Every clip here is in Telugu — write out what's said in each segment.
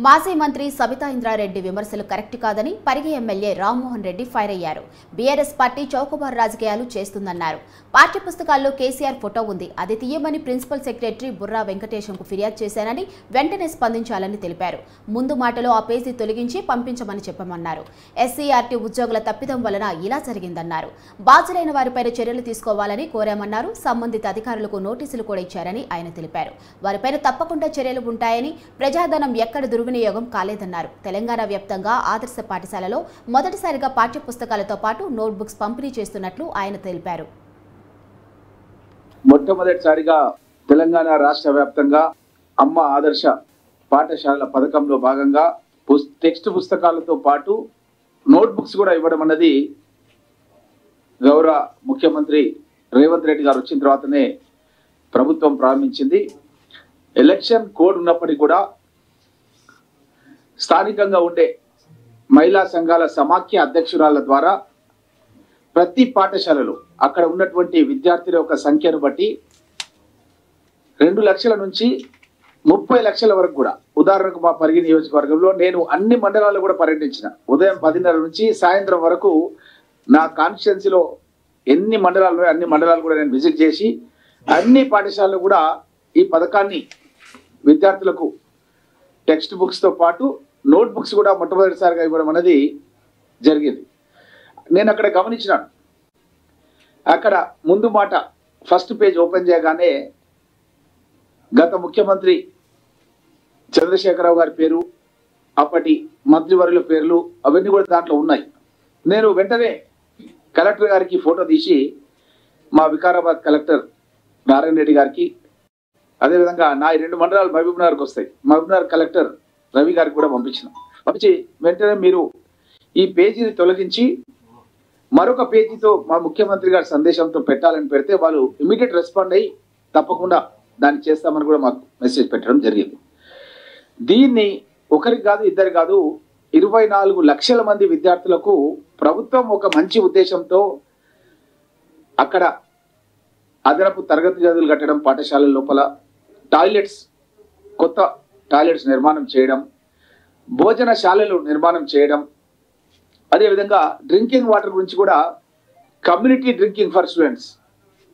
మాజీ మంత్రి సబితా ఇంద్రారెడ్డి విమర్శలు కరెక్ట్ కాదని పరిగి ఎమ్మెల్యే రామ్మోహన్ రెడ్డి ఫైర్ అయ్యారు. బీఆర్ఎస్ పార్టీ చౌకబారు రాజకీయాలు చేస్తుందన్నారు. పాఠ్యపుస్తకాల్లో కేసీఆర్ ఫోటో ఉంది, అది తీయమని ప్రిన్సిపల్ సెక్రటరీ బుర్రా వెంకటేశంకు ఫిర్యాదు చేశానని వెంటనే స్పందించాలని తెలిపారు. ముందు మాటలో ఆ పేజీ తొలగించి పంపించమని చెప్పమన్నారు. ఎస్సీఆర్టీ ఉద్యోగుల తప్పిదం వలన ఇలా జరిగిందన్నారు. బాధ్యులైన వారిపై చర్యలు తీసుకోవాలని కోరామన్నారు. సంబంధిత అధికారులకు నోటీసులు కూడా ఇచ్చారని ఆయన తెలిపారు. వారిపై తప్పకుండా చర్యలు ఉంటాయని, ప్రజాధనం ఎక్కడ దుర్వినియోగం కాలేదన్నారు. తెలంగాణ వ్యాప్తంగా ఆదర్శ పాఠశాలలో మొదటిసారిగా పాఠ్యపుస్తకాలతో పాటు నోట్బుక్స్ పంపిణీ చేస్తున్నట్లు ఆయన తెలిపారు. మొట్టమొదటిసారిగా తెలంగాణ రాష్ట్ర వ్యాప్తంగా అమ్మ ఆదర్శ పాఠశాలల పథకంలో భాగంగా టెక్స్ట్ పుస్తకాలతో పాటు నోట్బుక్స్ కూడా ఇవ్వడం అన్నది గౌరవ ముఖ్యమంత్రి రేవంత్ రెడ్డి గారు వచ్చిన తర్వాతనే ప్రభుత్వం ప్రారంభించింది. ఎలక్షన్ కోడ్ ఉన్నప్పటికీ కూడా స్థానికంగా ఉండే మహిళా సంఘాల సమాఖ్య అధ్యక్షురాల ద్వారా ప్రతి పాఠశాలలో అక్కడ ఉన్నటువంటి విద్యార్థుల యొక్క సంఖ్యను బట్టి 2 లక్షల నుంచి 30 లక్షల వరకు కూడా, ఉదాహరణకు మా పరిగి నియోజకవర్గంలో నేను అన్ని మండలాలు కూడా పర్యటించిన. ఉదయం 10:30 నుంచి సాయంత్రం వరకు నా కాన్స్టిట్యున్సీలో ఎన్ని మండలాలు అన్ని మండలాలు కూడా నేను విజిట్ చేసి అన్ని పాఠశాలలు కూడా ఈ పథకాన్ని విద్యార్థులకు టెక్స్ట్ బుక్స్తో పాటు నోట్ బుక్స్ కూడా మొట్టమొదటిసారిగా ఇవ్వడం అనేది జరిగింది. నేను అక్కడ గమనించినాను. అక్కడ ముందు మాట ఫస్ట్ పేజ్ ఓపెన్ చేయగానే గత ముఖ్యమంత్రి చంద్రశేఖరరావు గారి పేరు, అప్పటి మంత్రివర్యుల పేర్లు అవన్నీ కూడా దాంట్లో ఉన్నాయి. నేను వెంటనే కలెక్టర్ గారికి ఫోటో తీసి మా వికారాబాద్ కలెక్టర్ నారాయణ రెడ్డి గారికి, అదేవిధంగా నా 2 మండలాలు మహబూబ్నగర్కి వస్తాయి, మహబూబ్నగర్ కలెక్టర్ రవి గారికి కూడా పంపించి వెంటనే మీరు ఈ పేజీని తొలగించి మరొక పేజీతో మా ముఖ్యమంత్రి గారి సందేశంతో పెట్టాలని పెడితే వాళ్ళు ఇమీడియట్ రెస్పాండ్ అయ్యి తప్పకుండా దాన్ని చేస్తామని కూడా మాకు మెసేజ్ పెట్టడం జరిగింది. దీన్ని ఒకరికి కాదు, ఇద్దరు కాదు, 24 లక్షల మంది విద్యార్థులకు ప్రభుత్వం ఒక మంచి ఉద్దేశంతో అక్కడ అదనపు తరగతి గదులు కట్టడం, పాఠశాలల లోపల టాయిలెట్స్, కొత్త టాయిలెట్స్ నిర్మాణం చేయడం, భోజనశాలలు నిర్మాణం చేయడం, అదేవిధంగా డ్రింకింగ్ వాటర్ గురించి కూడా కమ్యూనిటీ డ్రింకింగ్ ఫర్ స్టూడెంట్స్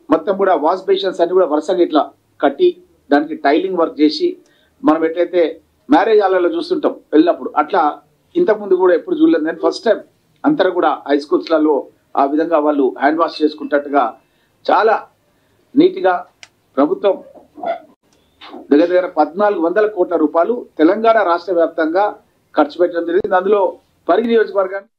మొత్తం కూడా వాష్ బేషన్స్ అన్ని కూడా వరుసగా ఇట్లా కట్టి దానికి టైలింగ్ వర్క్ చేసి, మనం ఎట్లయితే మ్యారేజ్ హాల్లో చూస్తుంటాం వెళ్ళినప్పుడు అట్లా ఇంతకుముందు కూడా ఎప్పుడు చూడలేదు. నేను ఫస్ట్ టైం అంతా కూడా హై స్కూల్స్లలో ఆ విధంగా వాళ్ళు హ్యాండ్ వాష్ చేసుకుంటట్టుగా చాలా నీట్గా ప్రభుత్వం దగ్గర 1400 కోట్ల రూపాయలు తెలంగాణ రాష్ట్ర వ్యాప్తంగా ఖర్చు పెట్టడం జరిగింది. అందులో పరిగి నియోజకవర్గాన్ని